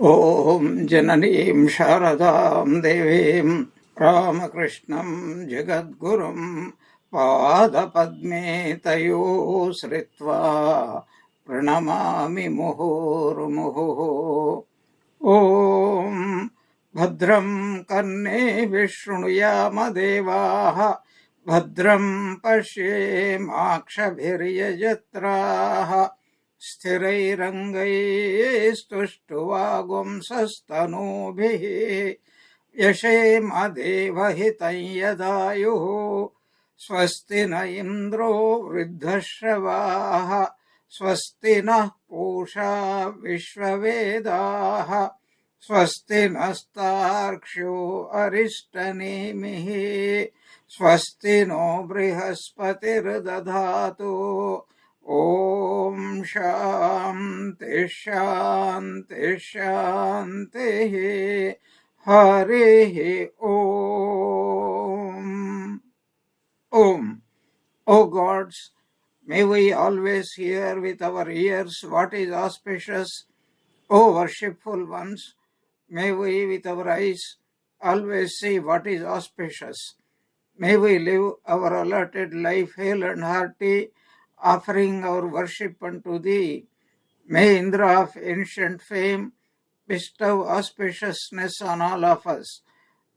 ॐ जननीं शारदां देवीं रामकृष्णं जगद्गुरुं पादपद्मे तयो श्रित्वा प्रणमामि मुहुर्मुहुः। ॐ भद्रं कर्णेभिः शृणुयाम देवाः भद्रं पश्येमाक्षभिर्यजत्राः स्थिरैरङ्गैस्तुष्टुवागुंसस्तनूभिः यशेम देवहितं यदायुः। स्वस्ति न इन्द्रो वृद्धश्रवाः स्वस्ति नः पूषा विश्ववेदाः स्वस्ति नस्तार्क्ष्यो अरिष्टनेमिः स्वस्ति नो बृहस्पतिर्दधातु। ॐ शान्ति शान्ति शान्तिः। हरिः ॐ. O gods, may we always hear with our ears what is auspicious. O worshipful ones, may we with our eyes always see what is auspicious. May we live our allotted life hale and hearty, offering our worship unto thee. May Indra of ancient fame bestow auspiciousness on all of us.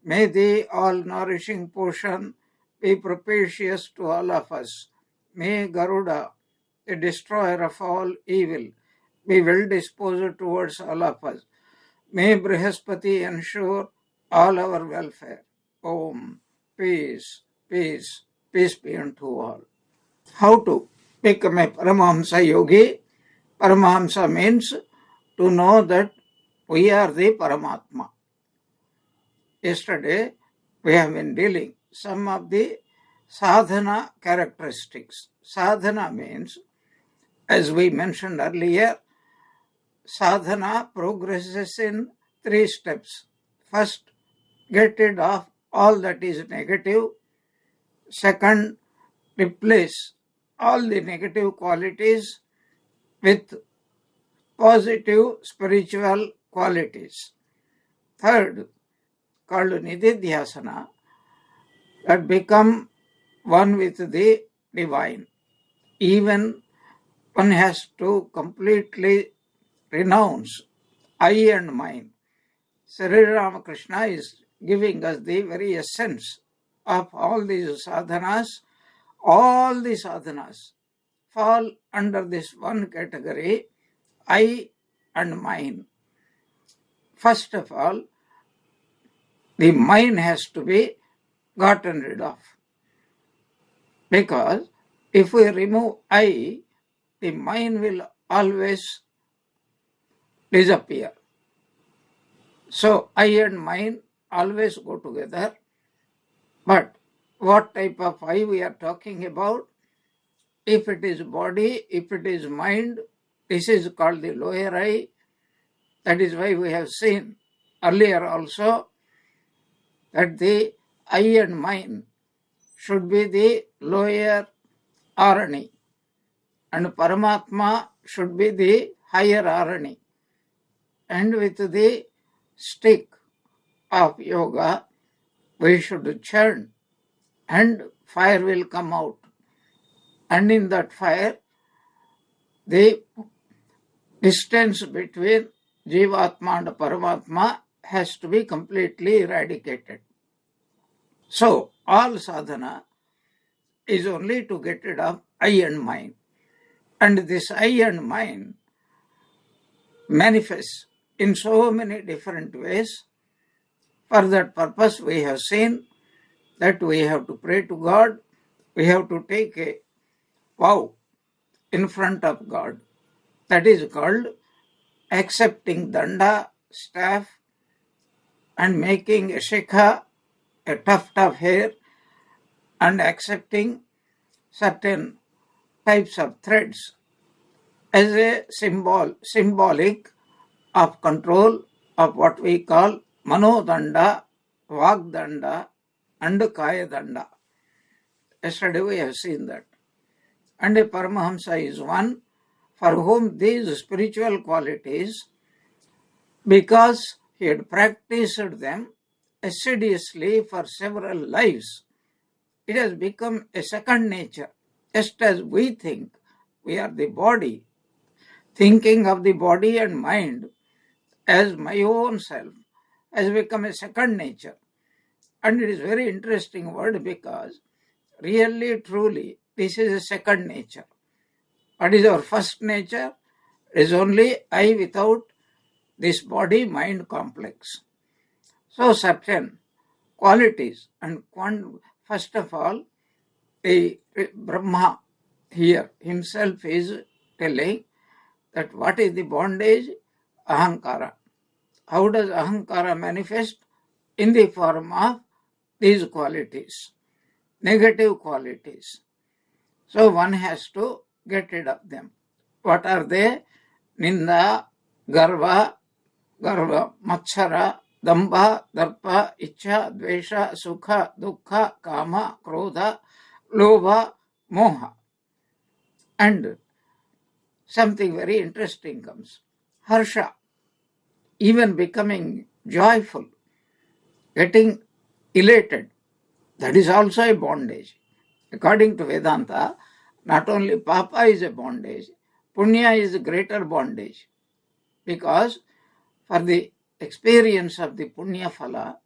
May the all-nourishing portion be propitious to all of us. May Garuda, the destroyer of all evil, be well disposed towards all of us. May Brihaspati ensure all our welfare. Om. Peace, peace, peace be unto all. How to become a Paramahamsa yogi? Paramahamsa means to know that we are the Paramatma. Yesterday we have been dealing some of the sadhana characteristics. Sadhana means, as we mentioned earlier, sadhana progresses in 3 steps. First, get rid of all that is negative. Second, replace all the negative qualities with positive spiritual qualities. Third, called Nididhyasana, that become one with the divine. Even one has to completely renounce I and mine. Sri Ramakrishna is giving us the very essence of all these sadhanas. All the sadhanas fall under this one category, I and mine. First of all, the mine has to be gotten rid of. Because if we remove I, the mine will always disappear. So I and mine always go together. But what type of I we are talking about? If it is body, if it is mind, this is called the lower I. That is why we have seen earlier also that the I and mine should be the lower Arani and Paramatma should be the higher Arani. And with the stick of yoga, we should churn and fire will come out. And in that fire, the distance between Jivatma and Paramatma has to be completely eradicated. So, all sadhana is only to get rid of I and mine. And this I and mine manifests in so many different ways. For that purpose, we have seen that we have to pray to God. We have to take a vow in front of God. That is called accepting danda, staff, and making a shikha, a tuft of hair, and accepting certain types of threads as a symbolic of control of what we call manodanda, vagdanda, and kaya danda. Yesterday we have seen that. And a Paramahamsa is one for whom these spiritual qualities because he had practiced them assiduously for several lives. It has become a second nature, just as we think we are the body. Thinking of the body and mind as my own self has become a second nature. And it is a very interesting word because really, truly, this is a second nature. What is our first nature? It is only I without this body-mind complex. So certain qualities, and first of all, the Brahma here himself is telling that what is the bondage? Ahankara. How does ahankara manifest? In the form of these qualities, negative qualities. So one has to get rid of them. What are they? Ninda, garva, matchara, dambha, darpa, ichha, dvesha, sukha, dukkha, kama, krodha, lobha, moha. And something very interesting comes. Harsha, even becoming joyful, getting elated, that is also a bondage. According to Vedanta, not only papa is a bondage, punya is a greater bondage. Because for the experience of the punya phala,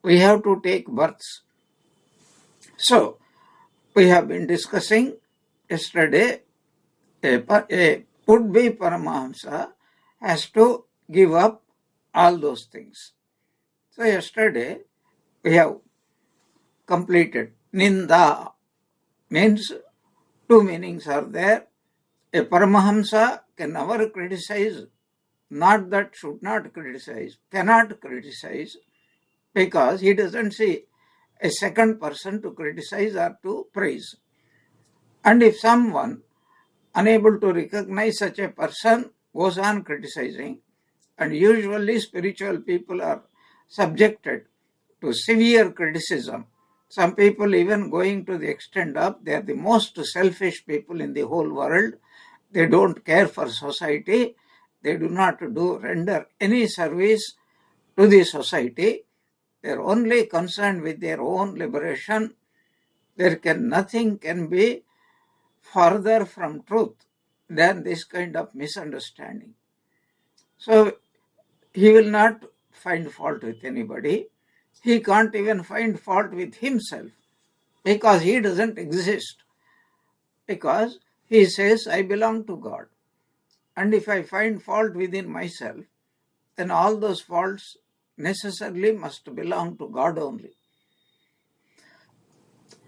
we have to take births. So, we have been discussing yesterday, a would-be Paramahamsa has to give up all those things. So, yesterday, we have completed. Ninda means two meanings are there. A Paramahamsa can never criticize, not that should not criticize, cannot criticize, because he doesn't see a second person to criticize or to praise. And if someone unable to recognize such a person goes on criticizing, and usually spiritual people are subjected to severe criticism. Some people even going to the extent of they are the most selfish people in the whole world. They don't care for society. They do not render any service to the society. They are only concerned with their own liberation. Nothing can be further from truth than this kind of misunderstanding. So he will not find fault with anybody. He can't even find fault with himself because he doesn't exist. Because he says, I belong to God. And if I find fault within myself, then all those faults necessarily must belong to God only.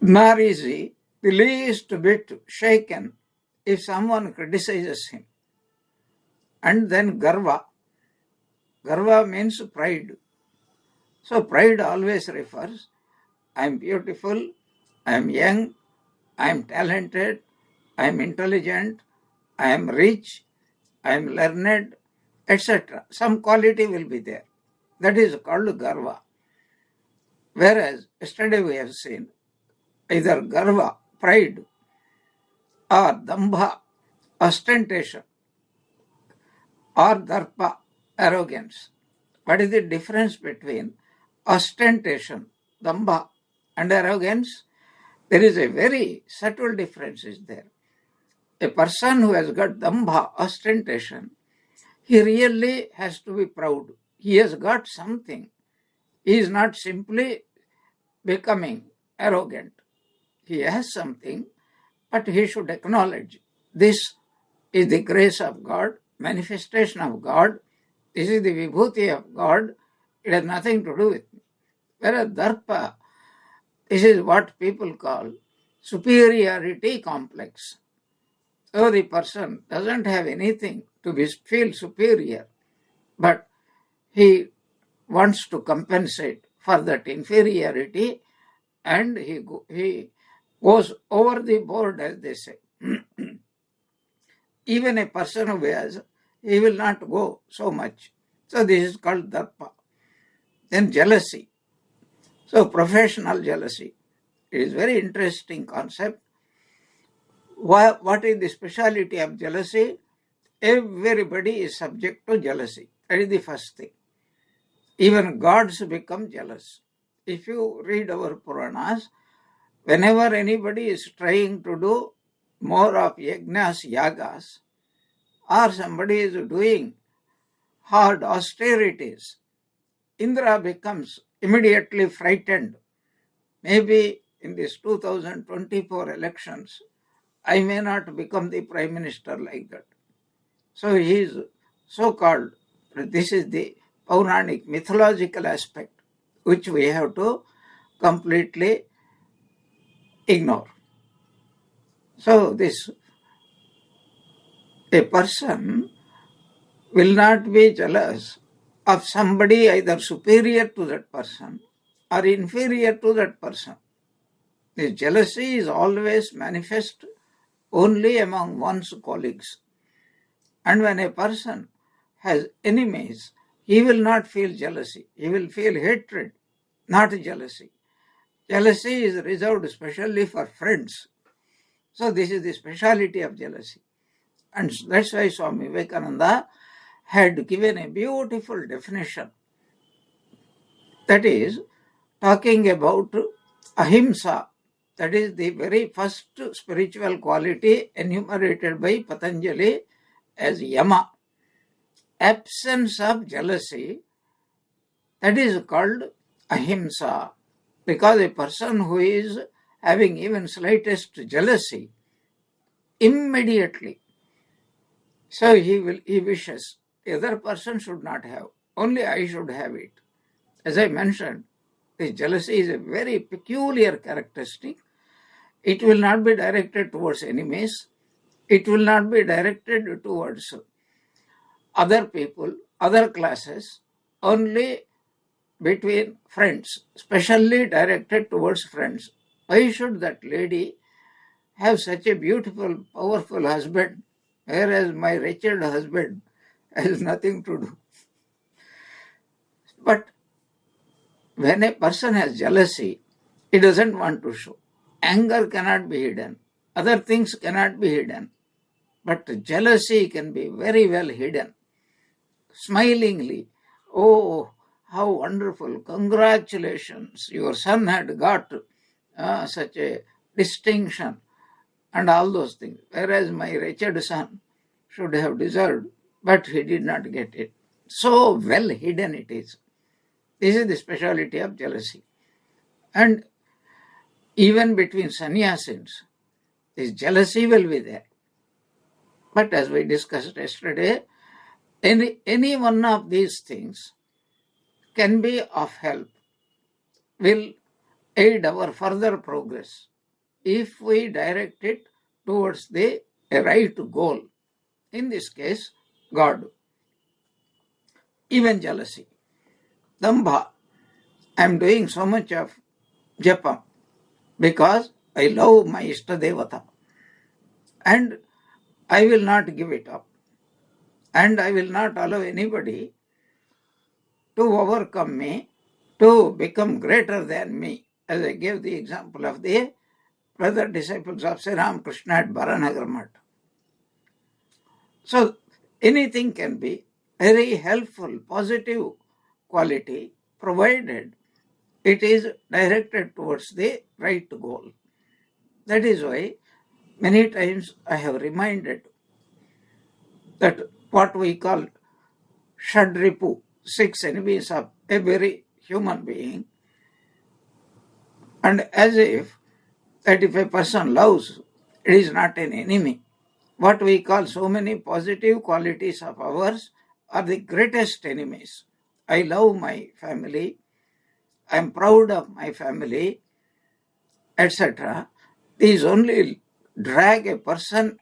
Nor is he the least bit shaken if someone criticizes him. And then garva. Garva means pride. So pride always refers, I am beautiful, I am young, I am talented, I am intelligent, I am rich, I am learned, etc. Some quality will be there. That is called garva. Whereas yesterday we have seen either garva, pride, or dambha, ostentation, or darpa, arrogance. What is the difference between ostentation, dambha, and arrogance? There is a very subtle difference is there. A person who has got dambha, ostentation, he really has to be proud. He has got something. He is not simply becoming arrogant. He has something, but he should acknowledge this is the grace of God, manifestation of God. This is the vibhuti of God. It has nothing to do with me. Whereas darpa, this is what people call superiority complex. So the person doesn't have anything to feel superior, but he wants to compensate for that inferiority, and he goes over the board, as they say. Even a person who has, he will not go so much. So this is called darpa. Then jealousy. So professional jealousy. It is a very interesting concept. What is the speciality of jealousy? Everybody is subject to jealousy. That is the first thing. Even gods become jealous. If you read our Puranas, whenever anybody is trying to do more of yajnas, yagas, or somebody is doing hard austerities, Indra becomes immediately frightened. Maybe in this 2024 elections, I may not become the prime minister like that. So he is so-called, this is the Puranic mythological aspect, which we have to completely ignore. So a person will not be jealous of somebody either superior to that person or inferior to that person. The jealousy is always manifest only among one's colleagues. And when a person has enemies, he will not feel jealousy. He will feel hatred, not jealousy. Jealousy is reserved especially for friends. So this is the speciality of jealousy. And that's why Swami Vivekananda had given a beautiful definition. That is, talking about ahimsa. That is the very first spiritual quality enumerated by Patanjali as yama. Absence of jealousy, that is called ahimsa. Because a person who is having even slightest jealousy, immediately, so he wishes the other person should not have, only I should have it. As I mentioned, the jealousy is a very peculiar characteristic. It will not be directed towards enemies. It will not be directed towards other people, other classes, only between friends, specially directed towards friends. Why should that lady have such a beautiful, powerful husband, whereas my wretched husband has nothing to do? But when a person has jealousy, he doesn't want to show. Anger cannot be hidden. Other things cannot be hidden. But jealousy can be very well hidden. Smilingly, oh, how wonderful, congratulations, your son had got such a distinction and all those things. Whereas my wretched son should have deserved, but he did not get it. So well hidden it is. This is the speciality of jealousy. And even between sannyasins, this jealousy will be there. But as we discussed yesterday, any one of these things can be of help, will aid our further progress if we direct it towards the right goal. In this case, God. Even jealousy. Dambha. I am doing so much of japa because I love my Ishtadevata and I will not give it up. And I will not allow anybody to overcome me, to become greater than me, as I gave the example of the brother disciples of Sri Ramakrishna at Baranagar Math. So anything can be very helpful, positive quality, provided it is directed towards the right goal. That is why many times I have reminded that what we call Shadripu, 6 enemies of every human being, and as if that if a person loves, it is not an enemy. What we call so many positive qualities of ours are the greatest enemies. I love my family, I am proud of my family, etc. These only drag a person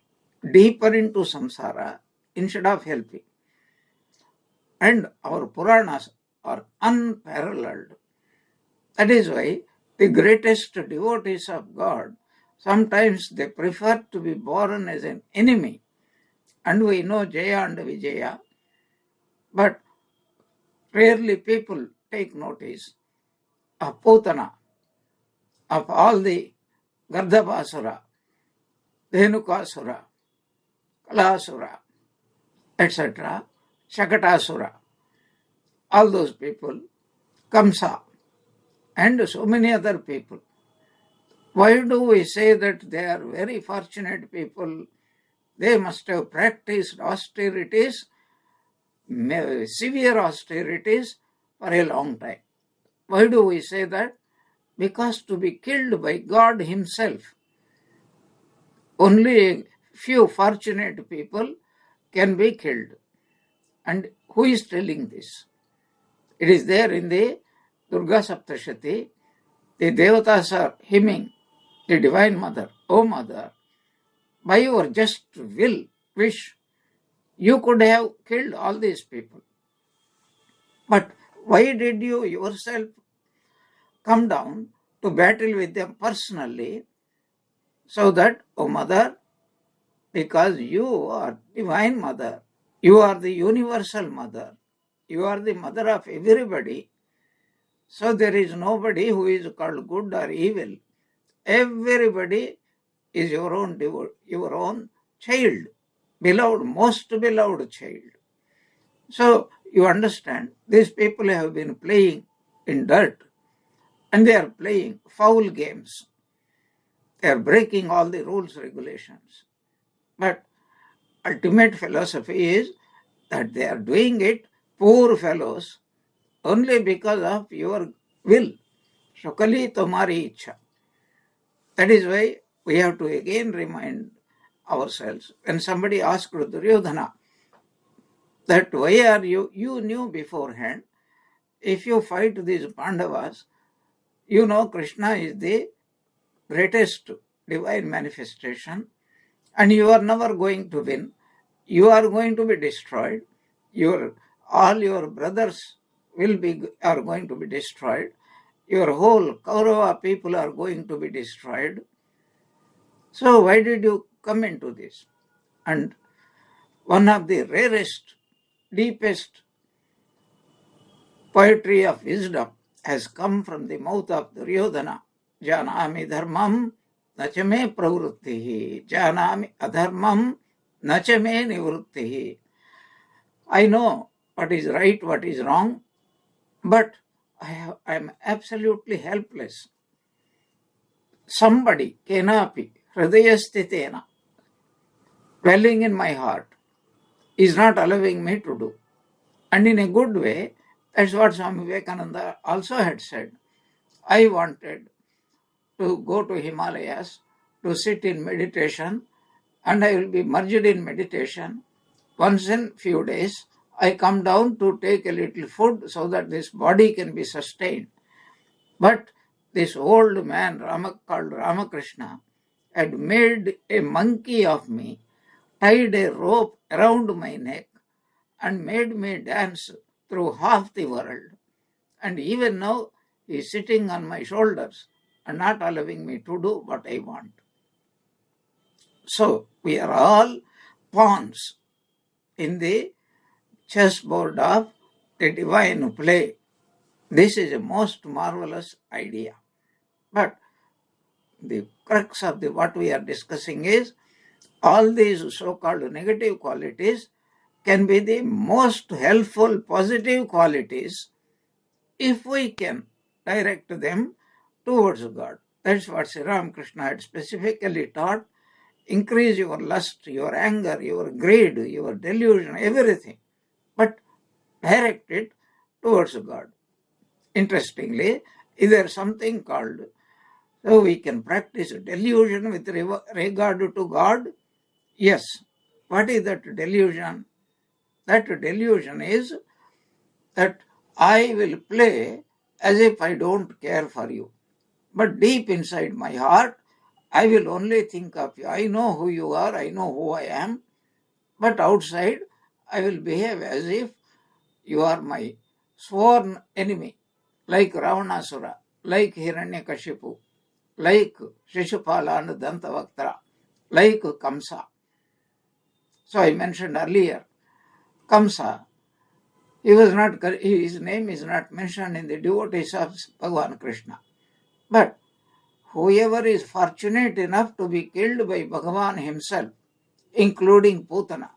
deeper into samsara instead of helping. And our Puranas are unparalleled. That is why the greatest devotees of God, sometimes they prefer to be born as an enemy. And we know Jaya and Vijaya, but rarely people take notice of Putana, of all the Gardhabasura, Dhenukasura, Kalasura, etc., Shakatasura. all those people, Kamsa, and so many other people. Why do we say that they are very fortunate people? They must have practiced austerities, severe austerities for a long time. Why do we say that? Because to be killed by God Himself, only a few fortunate people can be killed. And who is telling this? It is there in the Durga Saptashati. The Devatas are hymning the Divine Mother. O Mother, by your just wish, you could have killed all these people. But why did you yourself come down to battle with them personally? So that, O Mother, because you are Divine Mother, you are the universal Mother, you are the Mother of everybody. So there is nobody who is called good or evil. Everybody is your own child, beloved, most beloved child. So you understand, these people have been playing in dirt, and they are playing foul games. They are breaking all the rules, regulations. But ultimate philosophy is that they are doing it, poor fellows, only because of your will. Shukali tomari ichha. That is why we have to again remind ourselves. When somebody asked Duryodhana that why are you knew beforehand, if you fight these Pandavas, you know Krishna is the greatest divine manifestation, and you are never going to win. You are going to be destroyed. All your brothers are going to be destroyed. Your whole Kaurava people are going to be destroyed. So why did you come into this? And one of the rarest, deepest poetry of wisdom has come from the mouth of Duryodhana. Janami dharmam nachame pravrittihi. Janami adharmam nachame nivrittihi. I know what is right, what is wrong, but I am absolutely helpless. Somebody, kenapi, hridayastitena, dwelling in my heart, is not allowing me to do. And in a good way, that's what Swami Vivekananda also had said. I wanted to go to Himalayas to sit in meditation, and I will be merged in meditation. Once in few days, I come down to take a little food so that this body can be sustained. But this old man, called Ramakrishna, had made a monkey of me, tied a rope around my neck, and made me dance through half the world. And even now, he is sitting on my shoulders and not allowing me to do what I want. So, we are all pawns in the chessboard of the divine play. This is a most marvelous idea. But the crux of what we are discussing is all these so-called negative qualities can be the most helpful positive qualities if we can direct them towards God. That's what Sri Ramakrishna had specifically taught. Increase your lust, your anger, your greed, your delusion, everything, but direct it towards God. Interestingly, is there something called, so we can practice delusion with regard to God? Yes. What is that delusion? That delusion is that I will play as if I don't care for you. But deep inside my heart, I will only think of you. I know who you are, I know who I am, but outside, I will behave as if you are my sworn enemy, like Ravanasura, like Hiranyakashipu, like Shishupala and Dantavaktara, like Kamsa. So I mentioned earlier, Kamsa, his name is not mentioned in the devotees of Bhagavan Krishna. But whoever is fortunate enough to be killed by Bhagavan himself, including Putana.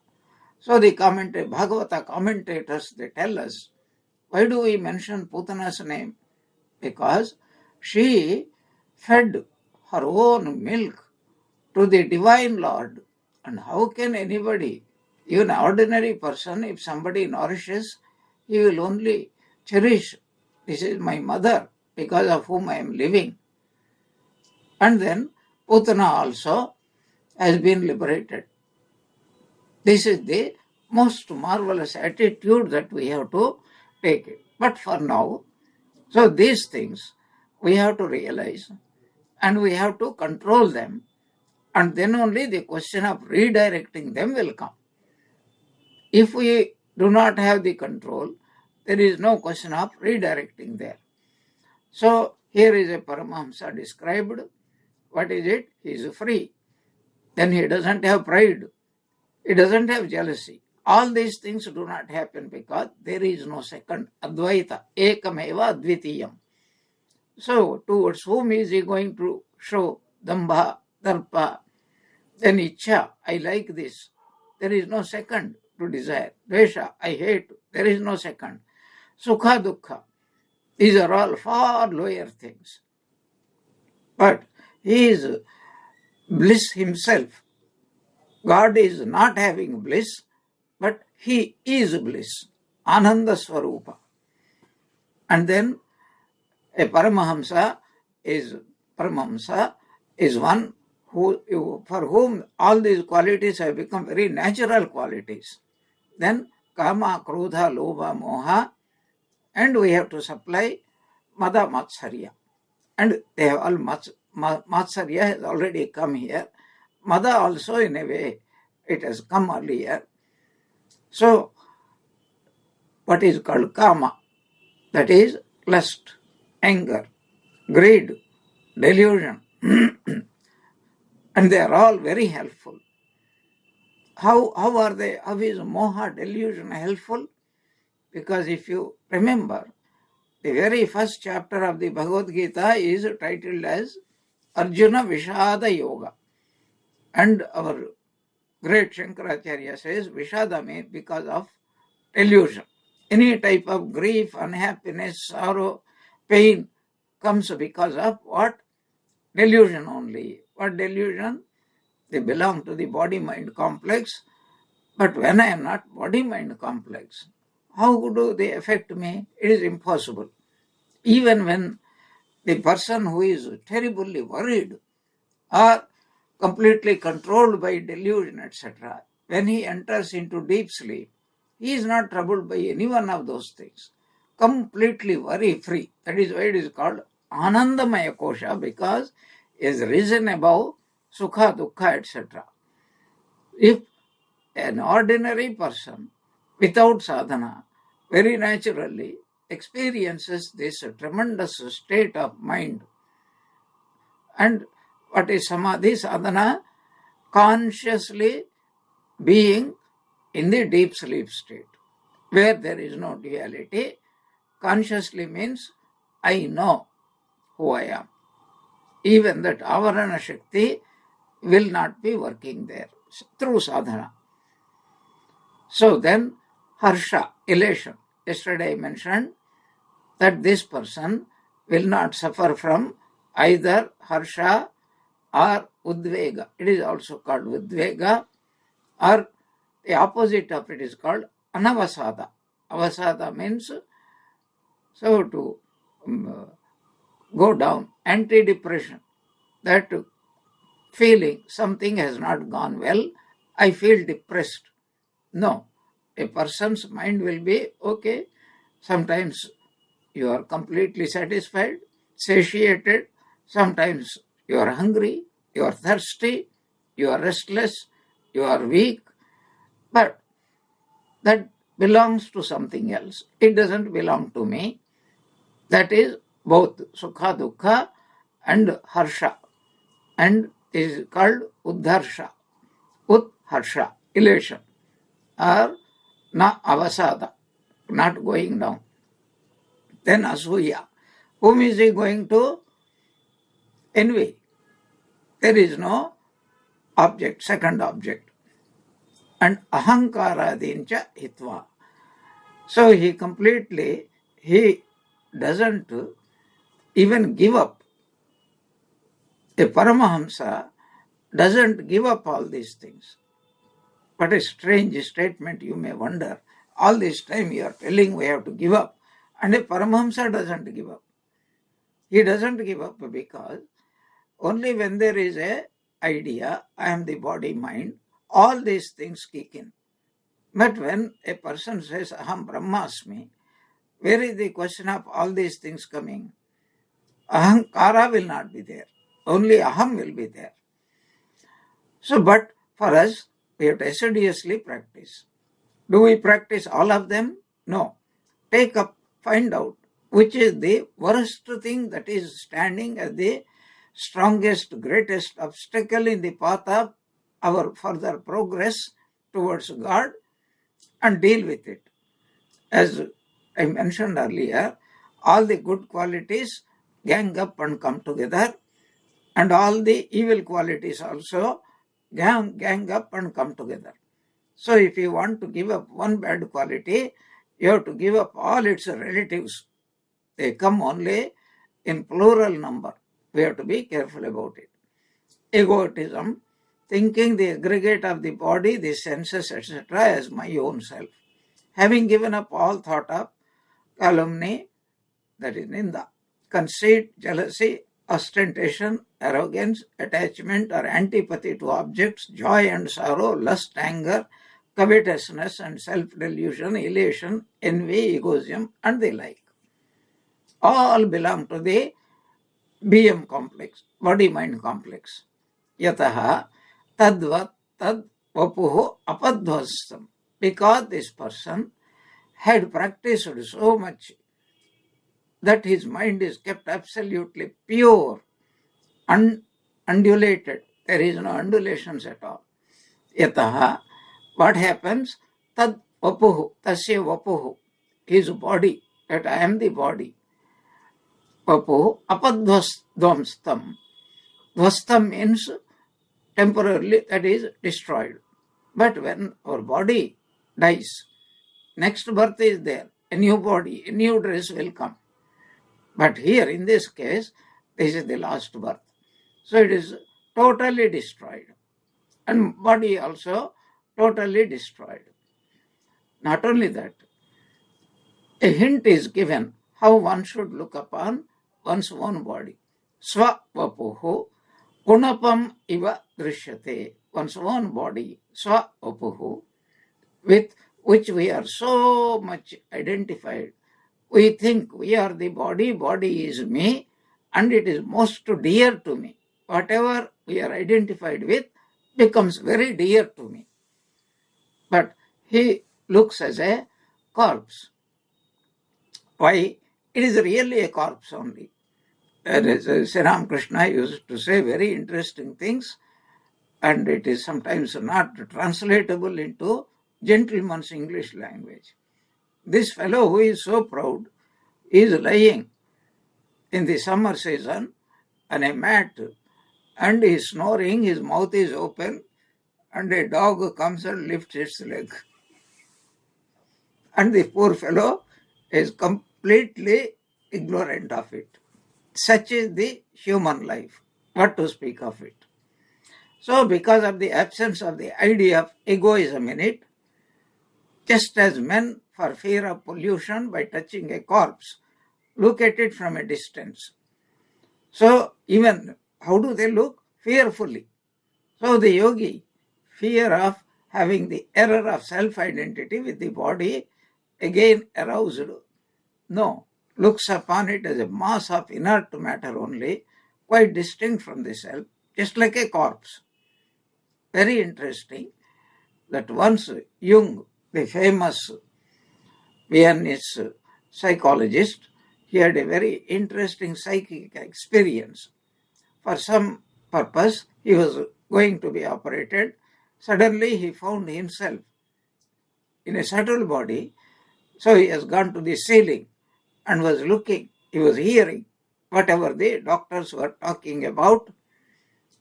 So the Bhagavata commentators, they tell us Why do we mention Putana's name? Because she fed her own milk to the divine Lord. And how can anybody, even an ordinary person, if somebody nourishes, he will only cherish, this is my mother, because of whom I am living. And then Putana also has been liberated. This is the most marvelous attitude that we have to take it. But for now, so these things we have to realize and we have to control them, and then only the question of redirecting them will come. If we do not have the control, there is no question of redirecting there. So here is a Paramahamsa described. What is it? He is free. Then he doesn't have pride. He doesn't have jealousy. All these things do not happen because there is no second. Advaita, ekameva advitiyam. So towards whom is he going to show dambha, darpa, then ichha, I like this. There is no second to desire. Dvesha, I hate. There is no second. Sukha, dukkha. These are all far lower things. But he is bliss himself. God is not having bliss, but he is bliss. Ananda Swarupa. And then a Paramahamsa is one for whom all these qualities have become very natural qualities. Then Kama, Krodha, Lobha, Moha, and we have to supply Mada, Matsarya. And they have all Matsarya has already come here. Mada also in a way it has come earlier. So what is called Kama? That is lust, anger, greed, delusion. And they are all very helpful. How are they? How is Moha, delusion helpful? Because if you remember, the very first chapter of the Bhagavad Gita is titled as Arjuna Vishada Yoga. And our great Shankaracharya says Vishada means because of delusion. Any type of grief, unhappiness, sorrow, pain comes because of what? Delusion only. What delusion? They belong to the body-mind complex. But when I am not body-mind complex, how do they affect me? It is impossible. Even when the person who is terribly worried or completely controlled by delusion, etc., when he enters into deep sleep, he is not troubled by any one of those things. Completely worry-free. That is why it is called Anandamaya Kosha, because he has risen above Sukha, Dukkha, etc. If an ordinary person without sadhana very naturally experiences this tremendous state of mind, and what is samadhi sadhana? Consciously being in the deep sleep state, where there is no duality. Consciously means I know who I am. Even that avarana shakti will not be working there through sadhana. So then harsha, elation. Yesterday I mentioned that this person will not suffer from either harsha or udvega. It is also called udvega, or the opposite of it is called anavasada. Avasada means so to go down, anti-depression, that feeling something has not gone well, I feel depressed. No, a person's mind will be okay. Sometimes you are completely satisfied, satiated. Sometimes you are hungry, you are thirsty, you are restless, you are weak. But that belongs to something else. It doesn't belong to me. That is both Sukha, Dukkha and Harsha. And is called Uddharsha. Harsha, elation. Or na avasada, not going down. Then asuya. Whom is he going to envy? There is no object, second object. And ahankaradincha hitva. So he completely he doesn't even give up. A Paramahamsa doesn't give up all these things. What a strange statement, you may wonder. All this time you are telling we have to give up. And a Paramahamsa doesn't give up. He doesn't give up because only when there is a idea, I am the body, mind, all these things kick in. But when a person says, Aham Brahmasmi, where is the question of all these things coming? Ahankara will not be there. Only Aham will be there. So, but for us, we have to assiduously practice. Do we practice all of them? No. Take up, find out which is the worst thing that is standing as the strongest, greatest obstacle in the path of our further progress towards God, and deal with it. As I mentioned earlier, all the good qualities gang up and come together, and all the evil qualities also gang up and come together. So if you want to give up one bad quality, you have to give up all its relatives. They come only in plural number. We have to be careful about it. Egotism, thinking the aggregate of the body, the senses, etc. as my own self. Having given up all thought of calumny, that is ninda, conceit, jealousy, ostentation, arrogance, attachment or antipathy to objects, joy and sorrow, lust, anger, covetousness and self-delusion, elation, envy, egoism and the like. All belong to the BM complex, body-mind complex. Yataha tadvat tad vapuhu apadhvastam. Because this person had practiced so much that his mind is kept absolutely pure, undulated. There is no undulations at all. Yataha, what happens? Tad vapuhu, tasya vapuhu, his body, that I am the body. Vapuhu apadhvastam. Dhvastam means temporarily, that is destroyed. But when our body dies, next birth is there, a new body, a new dress will come. But here in this case, this is the last birth. So it is totally destroyed. And body also totally destroyed. Not only that, a hint is given how one should look upon one's own body. Swa vapuhu gunapam iva drishyate. One's own body, swa vapuhu, with which we are so much identified. We think we are the body, body is me, and it is most dear to me. Whatever we are identified with becomes very dear to me. But he looks as a corpse. Why? It is really a corpse only. Sri Ramakrishna used to say very interesting things, and it is sometimes not translatable into gentleman's English language. This fellow who is so proud is lying in the summer season on a mat and he is snoring, his mouth is open, and a dog comes and lifts its leg. And the poor fellow is completely ignorant of it. Such is the human life. What to speak of it? So because of the absence of the idea of egoism in it, just as men, for fear of pollution by touching a corpse, look at it from a distance. So even, how do they look? Fearfully. So the yogi, fear of having the error of self-identity with the body, again aroused, no, looks upon it as a mass of inert matter only, quite distinct from the self, just like a corpse. Very interesting that once Jung, the famous Viennese psychologist, he had a very interesting psychic experience. For some purpose, he was going to be operated. Suddenly, he found himself in a subtle body. So he has gone to the ceiling and was looking. He was hearing whatever the doctors were talking about.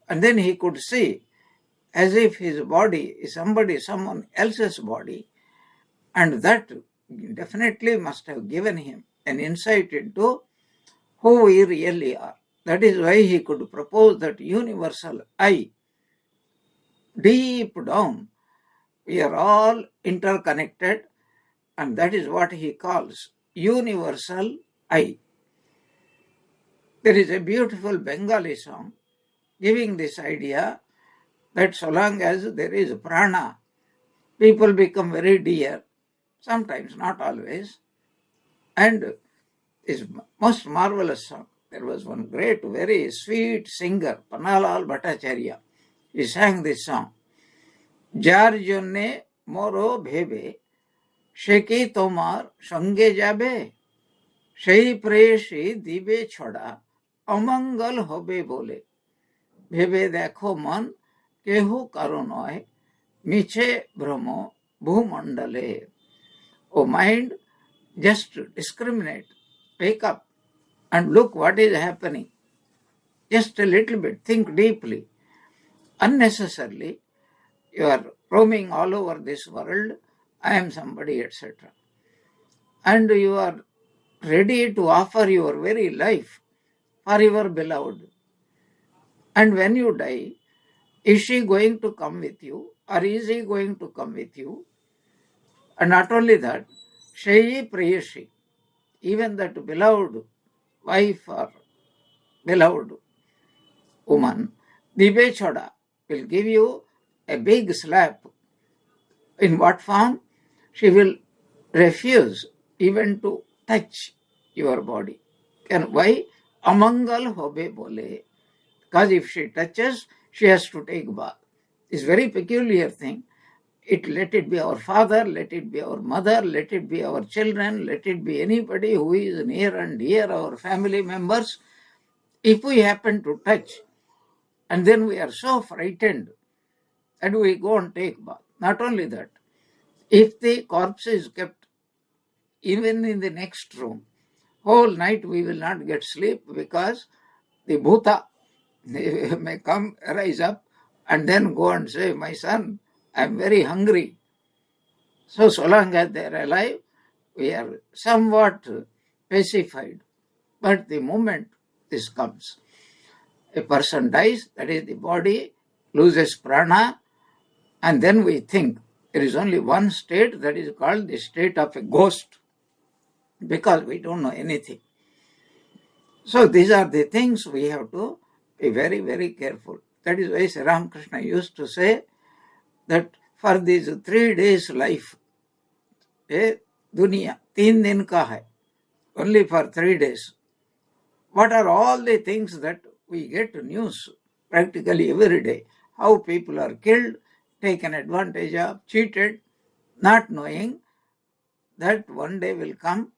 And then he could see as if his body is someone else's body. And that definitely must have given him an insight into who we really are. That is why he could propose that universal I. Deep down, we are all interconnected, and that is what he calls universal I. There is a beautiful Bengali song giving this idea that so long as there is prana, people become very dear, sometimes, not always, and is most marvelous song. There was one great, very sweet singer, Panalal Bhattacharya. He sang this song. Jar jonne moro bhebe, sheki tomar sange jabe, সেই প্রেয়সী দিবে ছড়া অমঙ্গল হবে বলে ভেবে দেখো মন কেহ কারো নয় মিছে ভ্রম ভূমণ্ডলে. O mind, just discriminate, wake up and look what is happening. Just a little bit, think deeply. Unnecessarily, you are roaming all over this world, I am somebody, etc. And you are ready to offer your very life for your beloved. And when you die, is she going to come with you, or is he going to come with you? And not only that, Shayi Prayashi, even that beloved wife or beloved woman, Dibe Choda, will give you a big slap. In what form? She will refuse even to touch your body. And why? Amangal hobe bole. Because if she touches, she has to take bath. It's a very peculiar thing. Let it be our father, let it be our mother, let it be our children, let it be anybody who is near and dear, our family members. If we happen to touch, and then we are so frightened, and we go and take bath. Not only that, if the corpse is kept even in the next room, whole night we will not get sleep because the bhuta may come, rise up, and then go and say, my son, I am very hungry. So long as they are alive, we are somewhat pacified. But the moment this comes, a person dies, that is, the body loses prana, and then we think there is only one state, that is called the state of a ghost, because we don't know anything. So these are the things we have to be very, very careful. That is why Sri Ramakrishna used to say that for these 3 days life, dunya, 3 din ka hai, only for 3 days. What are all the things that we get news practically every day? How people are killed, taken advantage of, cheated, not knowing that one day will come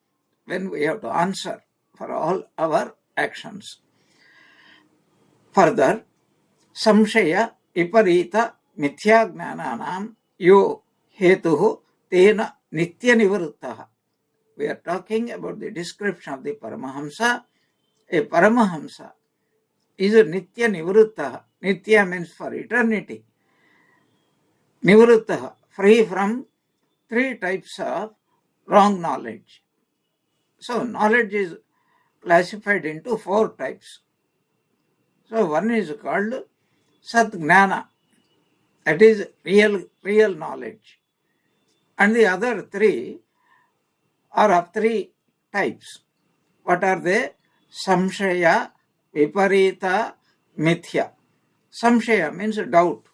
when we have to answer for all our actions. Further, samshaya viparita mithyagnananam yo hetuhu tena nitya nivaruttaha. We are talking about the description of the Paramahamsa. A Paramahamsa is a nitya nivaruttaha. Nitya means for eternity. Nivaruttaha, free from 3 types of wrong knowledge. So knowledge is classified into 4 types. So one is called Sat Gnana, that is real knowledge. And the other 3 are of 3 types. What are they? Samshaya, Viparita, Mithya. Samshaya means doubt.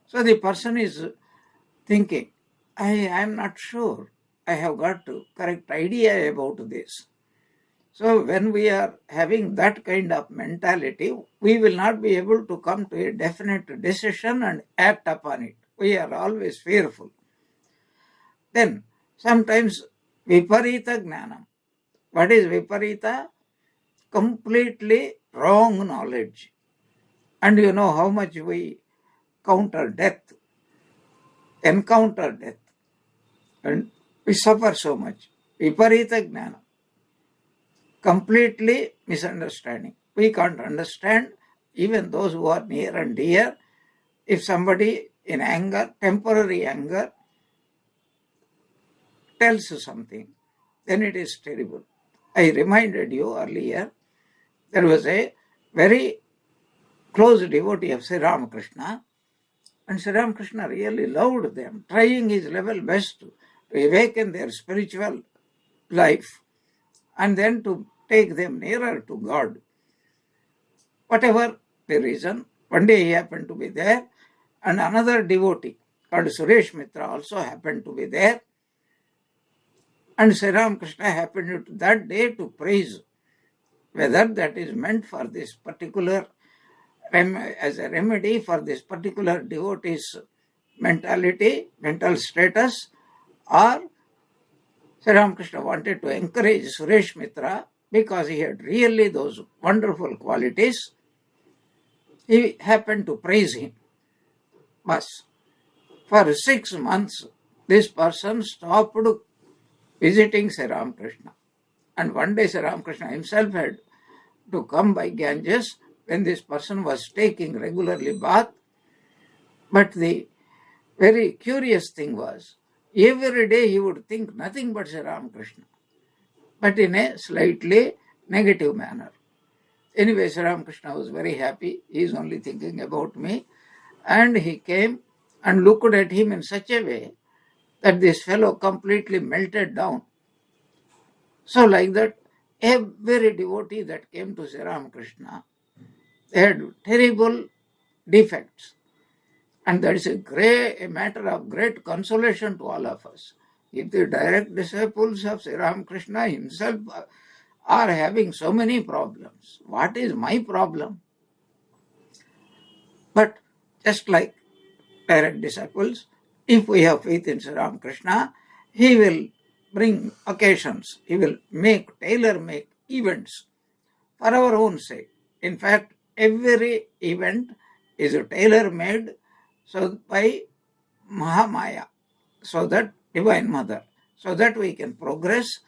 So the person is thinking, I am not sure. I have got a correct idea about this. So when we are having that kind of mentality, we will not be able to come to a definite decision and act upon it. We are always fearful. Then sometimes Viparita Gnanam. What is Viparita? Completely wrong knowledge. And you know how much we encounter death, and we suffer so much. Viparita Gnana, completely misunderstanding. We can't understand even those who are near and dear. If somebody in anger, temporary anger, tells something, then it is terrible. I reminded you earlier, there was a very close devotee of Sri Ramakrishna, and Sri Ramakrishna really loved them, trying his level best to awaken their spiritual life and then to take them nearer to God. Whatever the reason, one day he happened to be there, and another devotee called Suresh Mitra also happened to be there. And Sri Ramakrishna happened that day to praise whether that is meant for this particular, as a remedy for this particular devotee's mentality, mental status, or Sri Ramakrishna wanted to encourage Suresh Mitra because he had really those wonderful qualities. He happened to praise him. But for 6 months, this person stopped visiting Sri Ramakrishna. And one day Sri Ramakrishna himself had to come by Ganges when this person was taking regularly bath. But the very curious thing was, every day he would think nothing but Sri Ramakrishna, but in a slightly negative manner. Anyway, Sri Ramakrishna was very happy. He is only thinking about me. And he came and looked at him in such a way that this fellow completely melted down. So like that, every devotee that came to Sri Ramakrishna, they had terrible defects. And that is a matter of great consolation to all of us. If the direct disciples of Sri Ramakrishna himself are having so many problems, what is my problem? But just like direct disciples, if we have faith in Sri Ramakrishna, he will bring occasions, he will tailor-make events for our own sake. In fact, every event is tailor-made by Mahamaya, so that Divine Mother, so that we can progress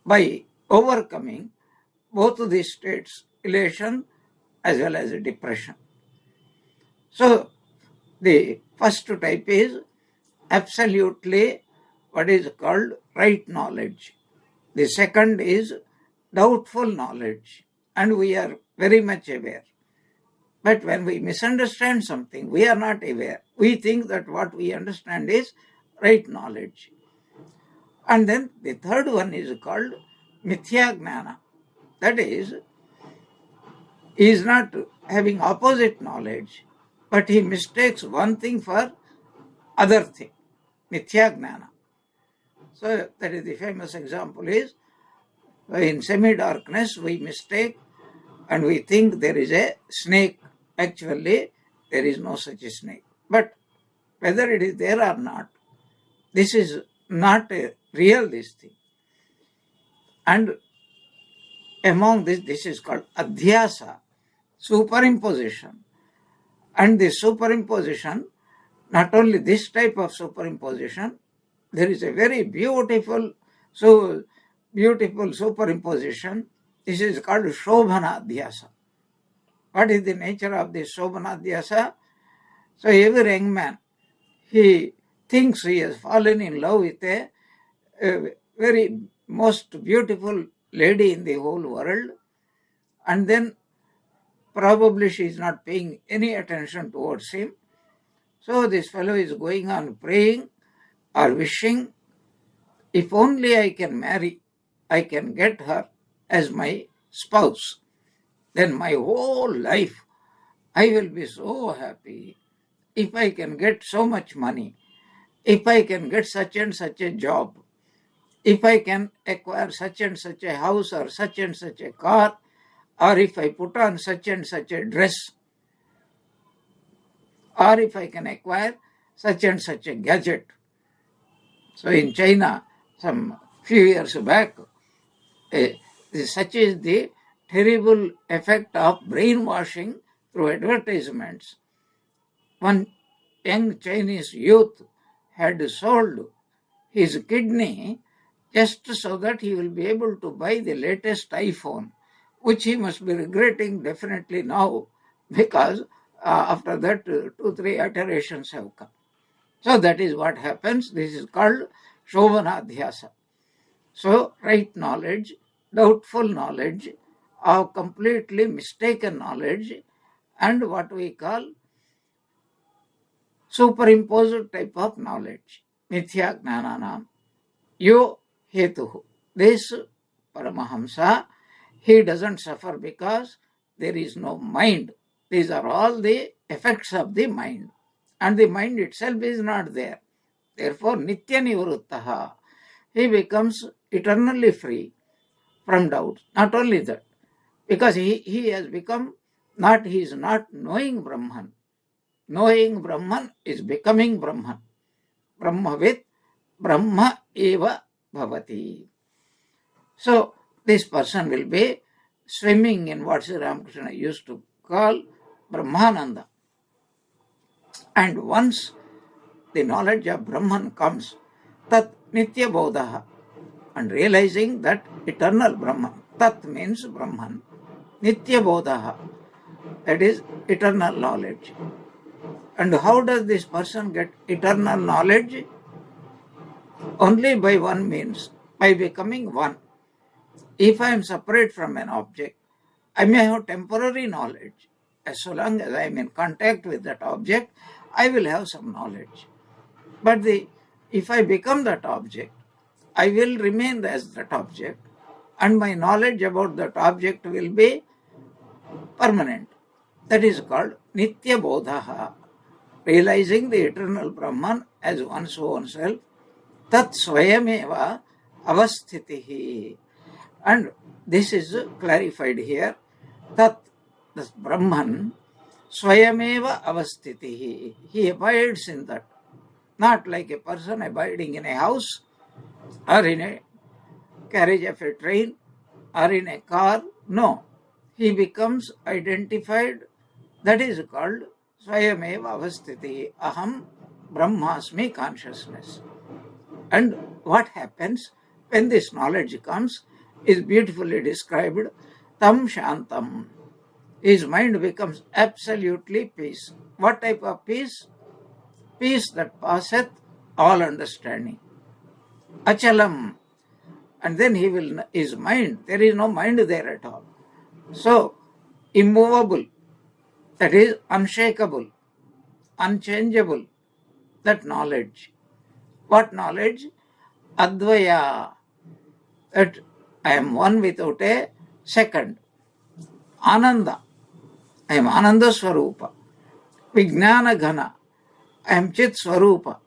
by overcoming both these states, elation as well as depression. So the first type is absolutely what is called right knowledge. The second is doubtful knowledge, and we are very much aware. But when we misunderstand something, we are not aware. We think that what we understand is right knowledge. And then the third one is called mithya gnana. That is, he is not having opposite knowledge, but he mistakes one thing for other thing. Mithya gnana. So that is the famous example is, in semi-darkness we mistake and we think there is a snake. Actually, there is no such a snake. But whether it is there or not, this is not a real this thing. And among this is called adhyasa, superimposition. And the superimposition, not only this type of superimposition, there is a very beautiful superimposition. This is called shobhana adhyasa. What is the nature of this shobhana adhyasa? So every young man, he thinks he has fallen in love with a very most beautiful lady in the whole world, and then probably she is not paying any attention towards him. So this fellow is going on praying or wishing, if only I can marry, I can get her as my spouse, then my whole life I will be so happy. If I can get so much money, if I can get such and such a job, if I can acquire such and such a house or such and such a car, or if I put on such and such a dress, or if I can acquire such and such a gadget. So in China, some few years back, such is the terrible effect of brainwashing through advertisements. One young Chinese youth had sold his kidney just so that he will be able to buy the latest iPhone, which he must be regretting definitely now, because after that 2-3 iterations have come. So that is what happens. This is called shobhana adhyasa. So right knowledge doubtful knowledge, of completely mistaken knowledge, and what we call superimposed type of knowledge. Mithya Gnananam. Yo Hetuhu. This Paramahamsa, he doesn't suffer because there is no mind. These are all the effects of the mind. And the mind itself is not there. Therefore, Nitya Nivruttaha. He becomes eternally free from doubts. Not only that, because he has become not, he is not knowing Brahman. Knowing Brahman is becoming Brahman. Brahmavit Brahma eva bhavati. So, this person will be swimming in what Sri Ramakrishna used to call Brahmananda. And once the knowledge of Brahman comes, tat nitya bodhaha, and realizing that eternal Brahman, tat means Brahman, nitya bodhaha, that is eternal knowledge. And how does this person get eternal knowledge? Only by one means, by becoming one. If I am separate from an object, I may have temporary knowledge. As so long as I am in contact with that object, I will have some knowledge. But if I become that object, I will remain as that object, and my knowledge about that object will be permanent. That is called Nitya Bodhaha, realizing the eternal Brahman as one's own self, Tat Swayameva Avasthitihi. And this is clarified here. Tat, this Brahman, Swayameva Avasthitihi. He abides in that. Not like a person abiding in a house or in a carriage of a train or in a car. No. He becomes identified. That is called Swayameva Avasthitihi. Aham Brahmasmi consciousness. And what happens when this knowledge comes is beautifully described. Tam Shantam. His mind becomes absolutely peace. What type of peace? Peace that passeth all understanding. Achalam. And then his mind, there is no mind there at all. So, immovable, that is unshakable, unchangeable, that knowledge. What knowledge? Advaya, that I am one without a second. Ananda, I am Ananda Swarupa. Vijnana Ghana, I am Chit Swarupa.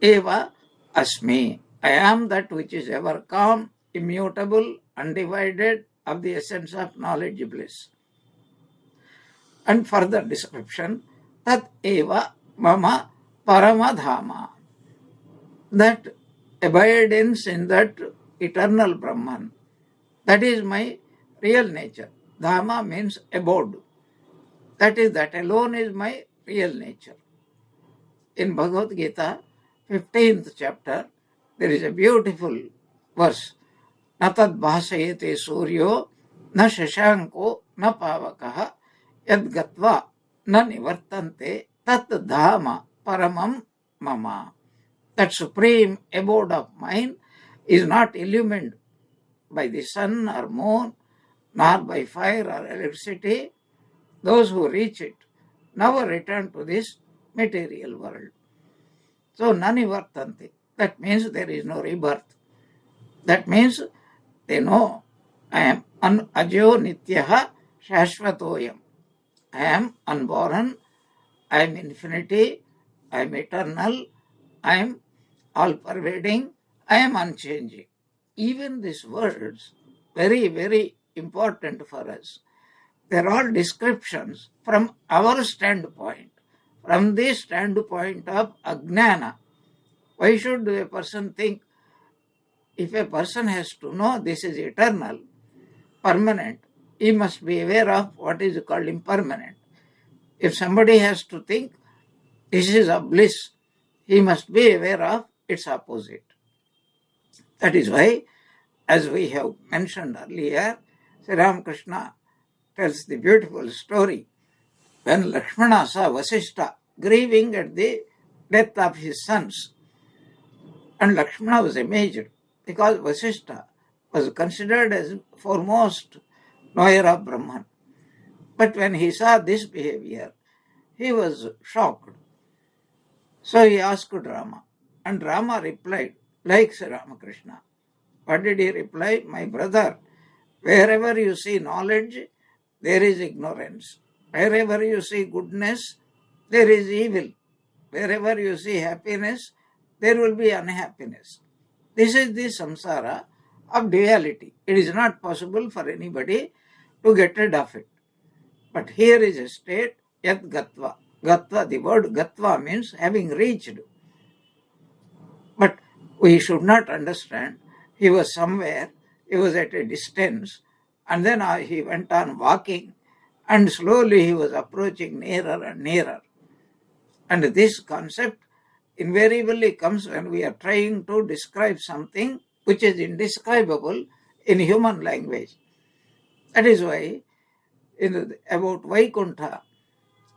Eva Asmi, I am that which is ever calm, immutable, undivided, of the essence of knowledge bliss. And further description, Tat Eva Mama Paramadhama, that abidance in that eternal Brahman, that is my real nature. Dhama means abode. That alone is my real nature. In Bhagavad Gita, 15th chapter, there is a beautiful verse. Natad bhasayate suryo na shashanko na pavakaha yad gatva na nivartante tat dhama paramam mama. That supreme abode of mine is not illumined by the sun or moon, nor by fire or electricity. Those who reach it never return to this material world. So, nanivartante, that means there is no rebirth. That means they know I am ajo nityaha shashvatoyam. I am unborn, I am infinity, I am eternal, I am all-pervading, I am unchanging. Even these words, very, very important for us. They're all descriptions from our standpoint, from the standpoint of ajnana. Why should a person think? If a person has to know this is eternal, permanent, he must be aware of what is called impermanent. If somebody has to think this is a bliss, he must be aware of its opposite. That is why, as we have mentioned earlier, Sri Ramakrishna tells the beautiful story when Lakshmana saw Vasishtha grieving at the death of his sons. And Lakshmana was amazed because Vasishtha, was considered as foremost knower of Brahman. But when he saw this behavior, he was shocked. So he asked Rama, and Rama replied, like Sri Ramakrishna. What did he reply? My brother, wherever you see knowledge, there is ignorance. Wherever you see goodness, there is evil. Wherever you see happiness, there will be unhappiness. This is the samsara of duality. It is not possible for anybody to get rid of it. But here is a state, yat gatva. Gatva, the word gatva means having reached. But we should not understand he was somewhere, he was at a distance, and then he went on walking, and slowly he was approaching nearer and nearer. And this concept invariably comes when we are trying to describe something which is indescribable in human language. That is why about Vaikuntha,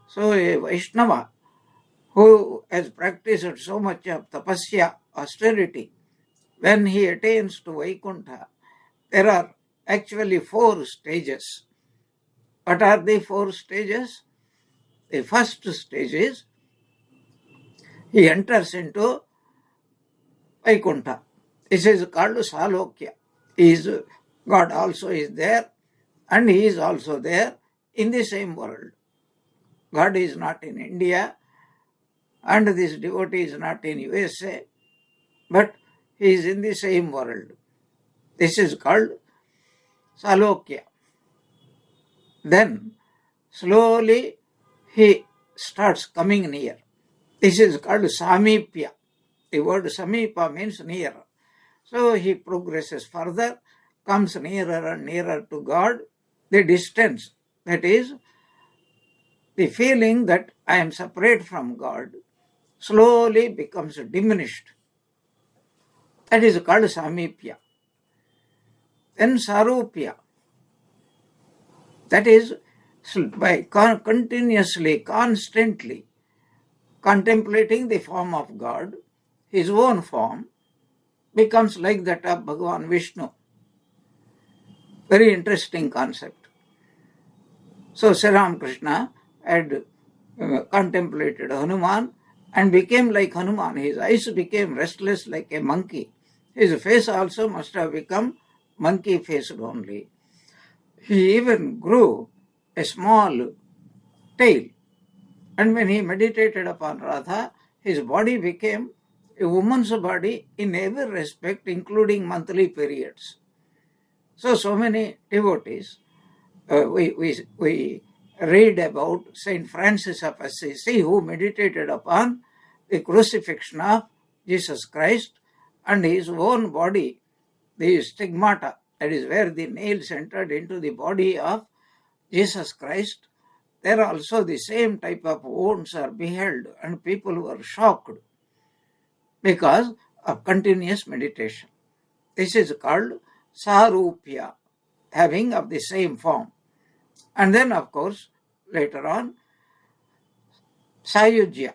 so a Vaishnava who has practiced so much of tapasya, austerity, when he attains to Vaikuntha, there are actually 4 stages. What are the 4 stages? The first stage is he enters into Vaikuntha. This is called Salokya. God also is there, and he is also there in the same world. God is not in India, and this devotee is not in USA, but he is in the same world. This is called Salokya. Then slowly he starts coming near. This is called Samipya. The word Samipa means near. So he progresses further, comes nearer and nearer to God. The distance, that is, the feeling that I am separate from God, slowly becomes diminished. That is called Samipya. Then Sarupya. That is, by continuously, constantly contemplating the form of God, his own form becomes like that of Bhagavan Vishnu. Very interesting concept. So Sri Ramakrishna had contemplated Hanuman and became like Hanuman. His eyes became restless like a monkey. His face also must have become monkey-faced only. He even grew a small tail. And when he meditated upon Radha, his body became a woman's body in every respect, including monthly periods. So many devotees, we read about Saint Francis of Assisi, who meditated upon the crucifixion of Jesus Christ and his own body, the stigmata, that is where the nails entered into the body of Jesus Christ. There also the same type of wounds are beheld, and people were shocked because of continuous meditation. This is called Sarupya, having of the same form. And then, of course, later on, Sayujya,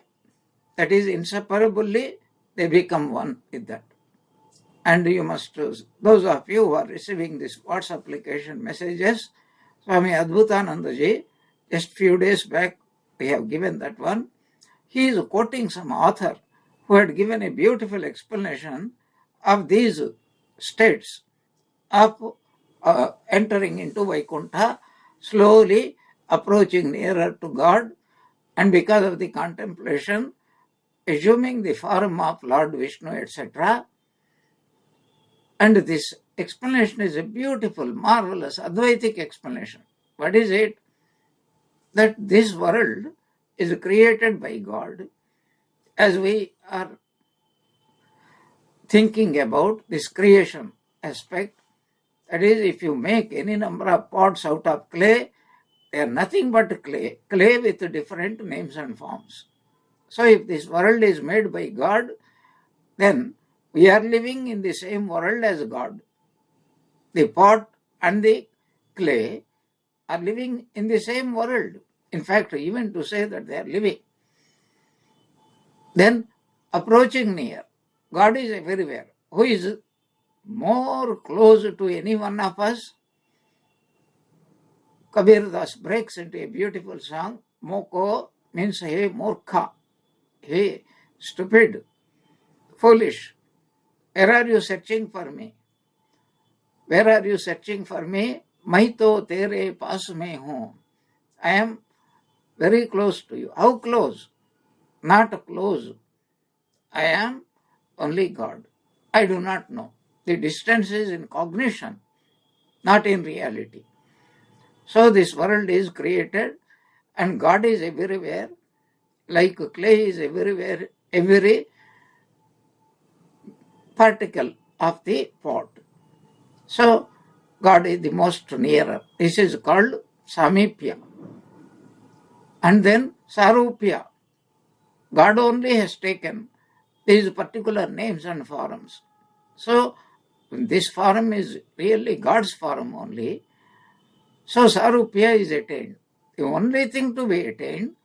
that is, inseparably they become one with that. And you must, those of you who are receiving this WhatsApp application messages, Swami Dayatmanandaji, just few days back, we have given that one. He is quoting some author who had given a beautiful explanation of these states of entering into Vaikuntha, slowly approaching nearer to God, and because of the contemplation, assuming the form of Lord Vishnu, etc. And this explanation is a beautiful, marvelous, Advaitic explanation. What is it? That this world is created by God. As we are thinking about this creation aspect, that is, if you make any number of pots out of clay, they are nothing but clay with different names and forms. So if this world is made by God, then we are living in the same world as God. The pot and the clay are living in the same world. In fact, even to say that they are living. Then approaching near, God is everywhere. Who is more close to any one of us. Kabir Das breaks into a beautiful song. Moko means hey murkha, hey stupid, foolish. Where are you searching for me? Where are you searching for me? Main to tere paas mein hoon. I am very close to you. How close? Not close. I am only God. I do not know. The distance is in cognition, not in reality. So this world is created and God is everywhere, like clay is everywhere, every particle of the pot. So God is the most nearer. This is called Samipya. And then Sarupya. God only has taken these particular names and forms. So this form is really God's form only. So Sarupya is attained. The only thing to be attained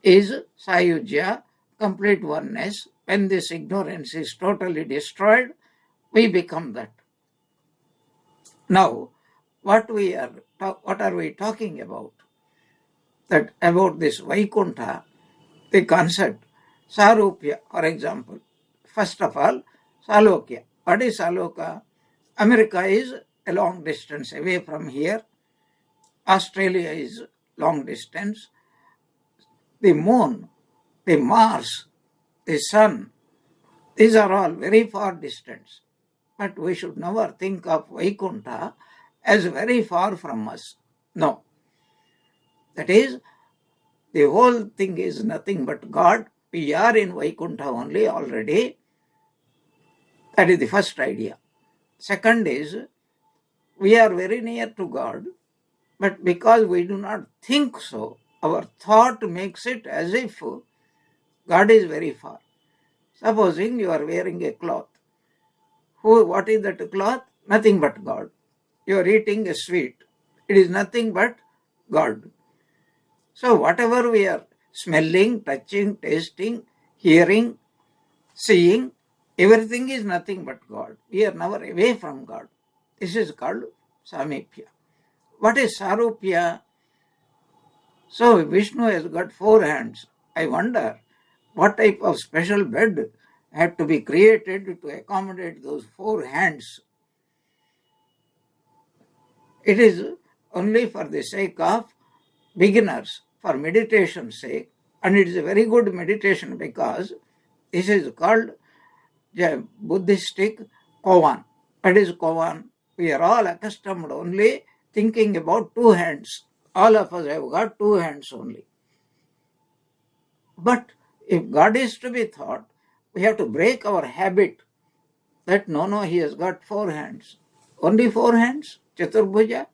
is Sayujya, complete oneness. When this ignorance is totally destroyed, we become that. Now, what are we talking about? That about this Vaikuntha, the concept, Sarupya, for example. First of all, Salokya. What is Saloka? America is a long distance away from here. Australia is long distance. The moon, the Mars, the sun, these are all very far distance. But we should never think of Vaikuntha as very far from us. No. That is, the whole thing is nothing but God. We are in Vaikuntha only already. That is the first idea. Second is, we are very near to God, but because we do not think so, our thought makes it as if God is very far. Supposing you are wearing a cloth. What is that cloth? Nothing but God. You are eating a sweet. It is nothing but God. So whatever we are smelling, touching, tasting, hearing, seeing, everything is nothing but God. We are never away from God. This is called Samipya. What is Sarupya? So Vishnu has got 4 hands. I wonder what type of special bed had to be created to accommodate those 4 hands. It is only for the sake of beginners, for meditation's sake, and it is a very good meditation because this is called Buddhistic koan. What is koan? We are all accustomed only thinking about 2 hands. All of us have got 2 hands only. But if God is to be thought, we have to break our habit that no, he has got 4 hands. Only 4 hands? Chaturbhuja.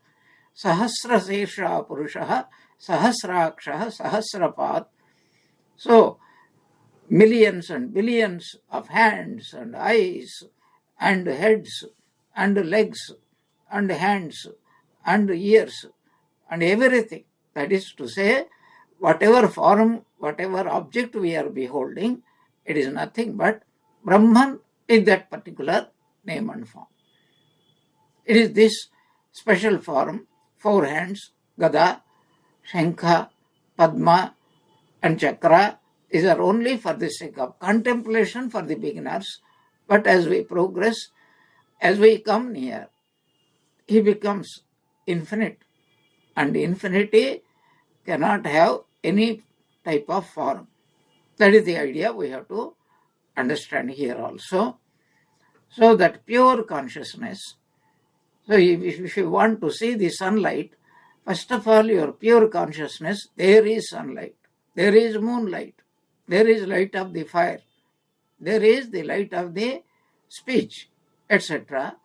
Sahasra Sesha Purushaha, Sahasrakshaha, Sahasrapat. So, millions and billions of hands and eyes and heads and legs and hands and ears and everything. That is to say, whatever form, whatever object we are beholding, it is nothing but Brahman in that particular name and form. It is this special form, 4 hands, Gada, Shankha, Padma and Chakra. These are only for the sake of contemplation for the beginners. But as we progress, as we come near, he becomes infinite. And infinity cannot have any type of form. That is the idea we have to understand here also. So that pure consciousness. So if you want to see the sunlight, first of all, your pure consciousness, there is sunlight. There is moonlight. There is light of the fire. There is the light of the speech, etc.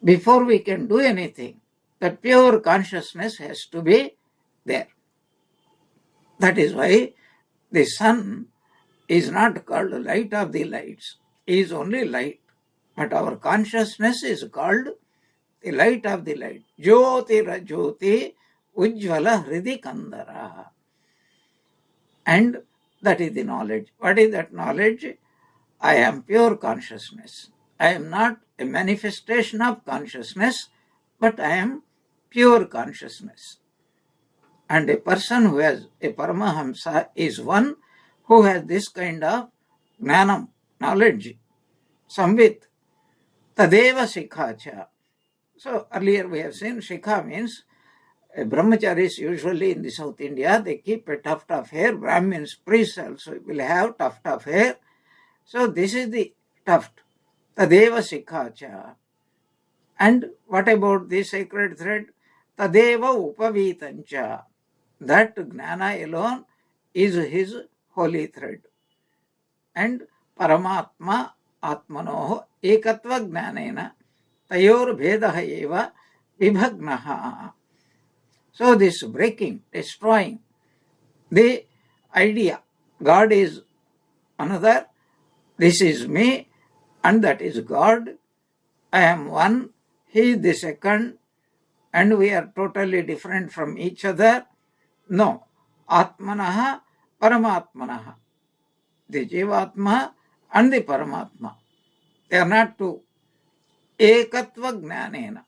Before we can do anything, that pure consciousness has to be there. That is why the sun is not called light of the lights. It is only light. But our consciousness is called the light of the light. Jyoti Rajyoti Ujjvala Hridi Kandara. And that is the knowledge. What is that knowledge? I am pure consciousness. I am not a manifestation of consciousness, but I am pure consciousness. And a person who has a Paramahamsa is one who has this kind of gnanam, knowledge, samvit, tadeva shikhacha. So earlier we have seen shikha means brahmacharis usually in the South India, they keep a tuft of hair. Brahmins, priests also will have tuft of hair. So this is the tuft, tadeva shikhacha. And what about the sacred thread? Tadeva upavitancha. That gnana alone is his holy thread. And Paramatma Atmanoho ekatva gnanena tayor bhedaha eva vibhagnaha. So this breaking, destroying the idea, God is another, this is me, and that is God. I am one, he is the second, and we are totally different from each other. No. Atmanaha, Paramatmanaha. The Jivatma and the Paramatma. They are not two. Ekatva gnanena.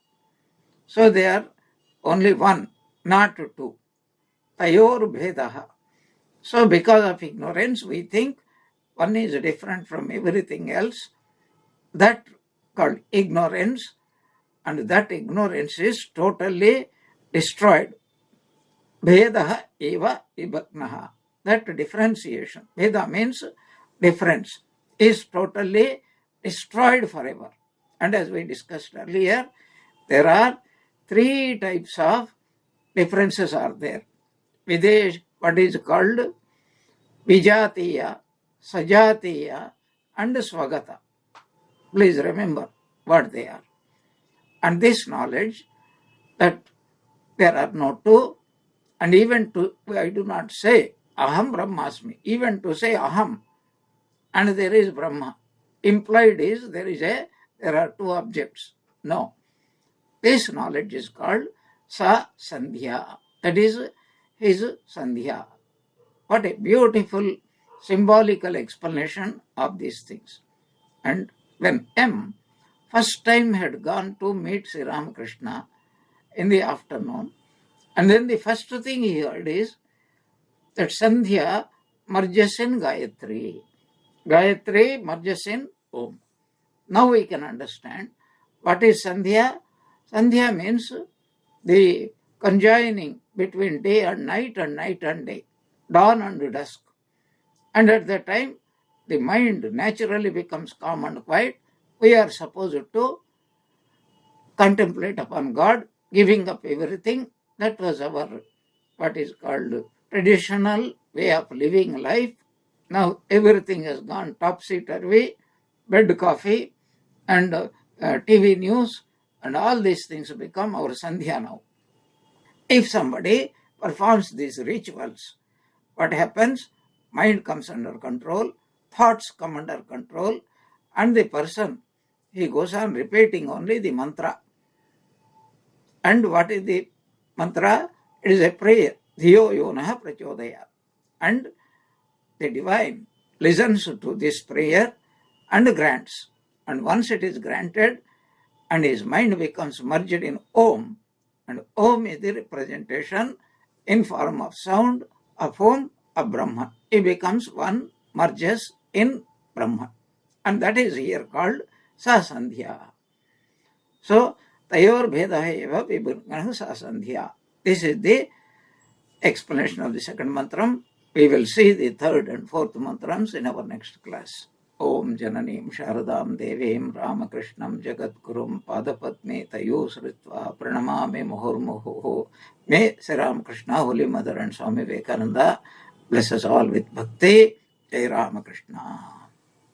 So they are only one, not two. Tayor bhedaha. So because of ignorance, we think one is different from everything else. That called ignorance, and that ignorance is totally destroyed. Bhedaha eva vibhagnaha. That differentiation, Veda means difference, is totally destroyed forever. And as we discussed earlier, there are three types of differences are there. Videsh, what is called Vijatiya, Sajatiya, and Swagata. Please remember what they are. And this knowledge that there are no two, and even to, I do not say Aham Brahmasmi, even to say Aham and there is Brahma, implied is there are two objects. No. This knowledge is called Sa Sandhya. That is his Sandhya. What a beautiful symbolical explanation of these things. And when M first time had gone to meet Sri Ramakrishna in the afternoon, and then the first thing he heard is that Sandhya merges in Gayatri. Gayatri merges in Om. Now we can understand what is Sandhya. Sandhya means the conjoining between day and night and day, dawn and dusk. And at that time, the mind naturally becomes calm and quiet. We are supposed to contemplate upon God, giving up everything. That was our, what is called, traditional way of living life. Now everything has gone topsy-turvy, bed coffee and TV news and all these things become our Sandhya now. If somebody performs these rituals, what happens? Mind comes under control, thoughts come under control, and the person, he goes on repeating only the mantra. And what is the mantra? It is a prayer. Dhiyo yonaha prachodaya. And the divine listens to this prayer and grants. And once it is granted, and his mind becomes merged in Om, and Om is the representation in form of sound of Om, of Brahman. It becomes one, merges in Brahman. And that is here called Sasandhya. So, Tayor Bhedaha eva vibhagnaha Sasandhya. This is the explanation of the second mantram. We will see the third and fourth mantrams in our next class. Om Jananim Sharadam Devim Ramakrishnam Jagadgurum Padapatme Tayo Sritva Pranamame Muhurmuhu. May Sri Ramakrishna, Holy Mother and Swami Vivekananda bless us all with bhakti. Jai Ramakrishna.